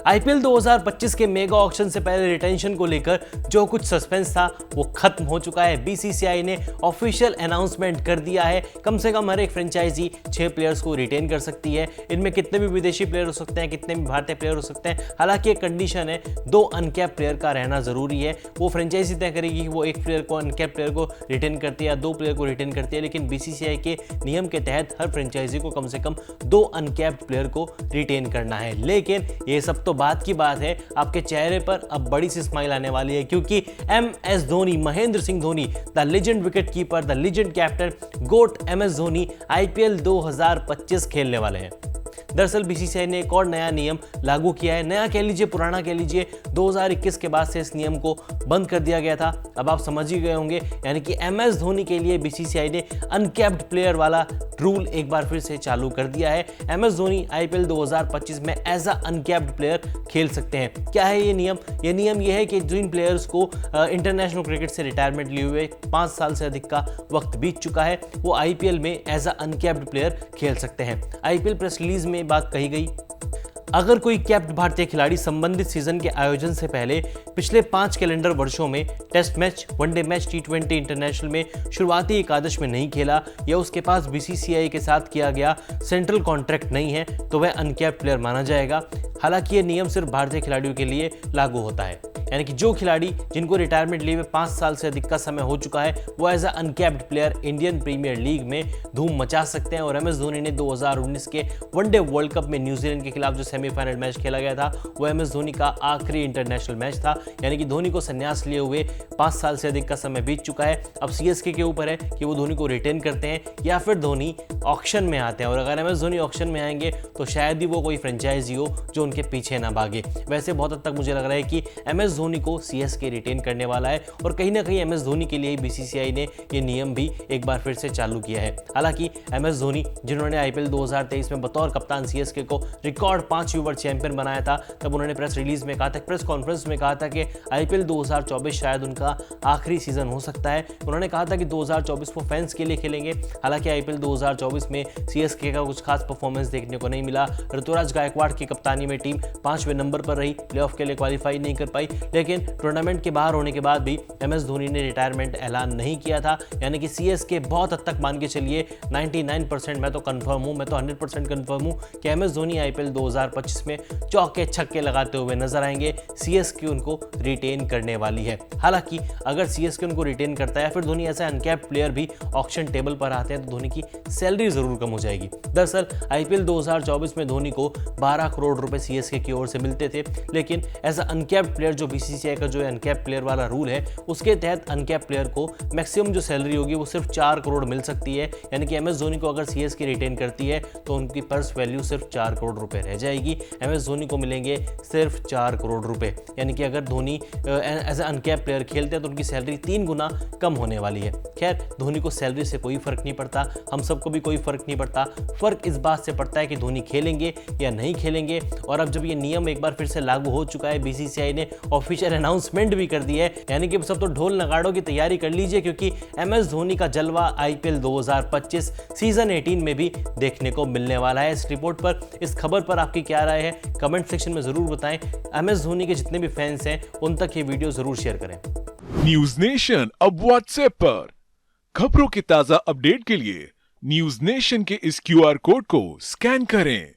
IPL 2025 के mega auction से पहले रिटेंशन को लेकर जो कुछ सस्पेंस था वो खत्म हो चुका है। बीसीसीआई ने ऑफिशियल अनाउंसमेंट कर दिया है, कम से कम हर एक फ्रेंचाइजी 6 प्लेयर्स को रिटेन कर सकती है। इनमें कितने भी विदेशी प्लेयर हो सकते हैं, कितने भी भारतीय प्लेयर हो सकते हैं। हालांकि एक कंडीशन है, 2 अनकैप प्लेयर का रहना जरूरी है। वो फ्रेंचाइजी तय करेगी कि वो एक प्लेयर को, अनकैप प्लेयर को रिटेन करती है या 2 प्लेयर को रिटेन करती है, लेकिन बीसीसीआई के नियम के तहत हर फ्रेंचाइजी को कम से कम 2 अनकैप्ड प्लेयर को रिटेन करना है। लेकिन ये सब तो बात की बात है, आपके चेहरे पर अब बड़ी सी स्माइल आने वाली है, क्योंकि MS Dhoni, Mahendra Singh Dhoni, the legend wicket keeper, the legend captain, GOAT MS Dhoni IPL 2025 खेलने वाले हैं। दरअसल बीसीसीआई ने एक और नया नियम लागू किया है। नया कह लीजिए, पुराना कह लीजिए, 2021 के बाद से इस नियम को बंद कर दिया गया था। अब आप समझ ही गए होंगे, यानी कि MS धोनी के लिए बीसीसीआई ने अनकैप्ड प्लेयर वाला रूल एक बार फिर से चालू कर दिया है। MS धोनी आईपीएल 2025 में एज अ अनकैप्ड प्लेयर खेल सकते हैं। क्या है ये नियम? ये नियम ये है कि जिन प्लेयर्स को इंटरनेशनल क्रिकेट से रिटायरमेंट लिए हुए 5 साल से अधिक का वक्त बीत चुका है, वो आईपीएल में एज अ अनकैप्ड प्लेयर खेल सकते हैं। आईपीएल प्रेस रिलीज में बात कही गई, अगर कोई कैप्ड भारतीय खिलाड़ी संबंधित सीजन के आयोजन से पहले पिछले 5 कैलेंडर वर्षों में test match, one day match, T20 international में शुरुआती एकादश में नहीं खेला या उसके पास बीसीसीआई के साथ किया गया सेंट्रल कॉन्ट्रैक्ट नहीं है, तो वह अनकैप्ड प्लेयर माना जाएगा। हालांकि ये नियम सिर्फ भारतीय खिलाड़ियों के लिए लागू होता है, यानी कि जो खिलाड़ी जिनको रिटायरमेंट लिए हुए 5 साल से अधिक का समय हो चुका है, वो as a uncapped player Indian Premier League में धूम मचा सकते हैं। और MS धोनी ने 2019 के वनडे वर्ल्ड कप में न्यूजीलैंड के खिलाफ जो सेमीफाइनल मैच खेला गया था, वो MS धोनी का आखिरी इंटरनेशनल मैच था, यानी कि धोनी को संन्यास लिए हुए 5 साल से अधिक का समय बीत चुका है। अब CSK के ऊपर है कि वो धोनी को रिटेन करते हैं या फिर धोनी ऑक्शन में आते हैं। और अगर MS धोनी ऑक्शन में आएंगे तो शायद ही वो कोई फ्रेंचाइजी हो जो उनके पीछे ना भागे। वैसे बहुत हद तक मुझे लग रहा है कि MS धोनी को CSK रिटेन करने वाला है, और कहीं ना कहीं MS धोनी के लिए बीसीसीआई ने ये नियम भी एक बार फिर से चालू किया है। हालांकि MS धोनी, जिन्होंने आईपीएल 2023 में बतौर कप्तान CSK को रिकॉर्ड 5 ओवर चैंपियन बनाया था, तब उन्होंने प्रेस रिलीज में कहा था, प्रेस कॉन्फ्रेंस में कहा था कि आईपीएल 2024 शायद उनका आखिरी सीजन हो सकता है। उन्होंने कहा था कि 2024 वो फैंस के लिए खेलेंगे। हालांकि आईपीएल 2024 में CSK का कुछ खास परफॉर्मेंस देखने को नहीं मिला। ऋतुराज गायकवाड़ की कप्तानी में टीम 5वें नंबर पर रही, प्लेऑफ के लिए क्वालिफाई नहीं कर पाई। लेकिन टूर्नामेंट के बाहर होने के बाद भी MS धोनी ने रिटायरमेंट ऐलान नहीं किया था, यानी कि CSK बहुत हद तक मान के चलिए 99%, मैं तो कंफर्म हूं, मैं तो 100% कंफर्म हूं कि MS धोनी आईपीएल 2025 में चौके छक्के लगाते हुए नजर आएंगे। CSK उनको रिटेन करने वाली है। हालांकि अगर CSK उनको रिटेन करता है या फिर धोनी ऐसे अनकैप्ड प्लेयर भी ऑक्शन टेबल पर आते हैं, तो धोनी की सैलरी जरूर कम हो जाएगी। दरअसल आईपीएल 2024 में धोनी को 12 करोड़ रुपए CSK की ओर से मिलते थे, लेकिन एज अ अनकैप्ड प्लेयर जो बीसीसीआई का जो अनकैप प्लेयर वाला रूल है, उसके तहत अनकैप प्लेयर को मैक्सिमम जो सैलरी होगी वो सिर्फ 4 करोड़ मिल सकती है। यानी कि MS धोनी को अगर CSK रिटेन करती है तो उनकी पर्स वैल्यू सिर्फ 4 करोड़ रुपए रह जाएगी। MS धोनी को मिलेंगे सिर्फ 4 करोड़ रुपए, यानी कि अगर Dhoni as a uncap player खेलते हैं तो उनकी सैलरी 3 गुना कम होने वाली है। खैर, धोनी को सैलरी से कोई फर्क नहीं पड़ता, हम सबको भी कोई फर्क नहीं पड़ता। फर्क इस बात से पड़ता है कि धोनी खेलेंगे या नहीं खेलेंगे। और अब जब ये नियम एक बार फिर से लागू हो चुका है, बीसीसीआई ने ऑफिशियल अनाउंसमेंट भी कर दी है, यानी कि सब तो ढोल नगाड़ों की तैयारी कर लीजिए, क्योंकि MS धोनी का जलवा आईपीएल 2025 सीजन 18 में भी देखने को मिलने वाला है। इस रिपोर्ट पर, इस खबर पर आपकी क्या राय है, कमेंट सेक्शन में जरूर बताएं। MS धोनी के जितने भी फैंस हैं उन तक ये वीडियो जरूर शेयर करें। न्यूज नेशन अब व्हाट्सएप पर खबरों के ताजा अपडेट के लिए न्यूज नेशन के इस QR कोड को स्कैन करें।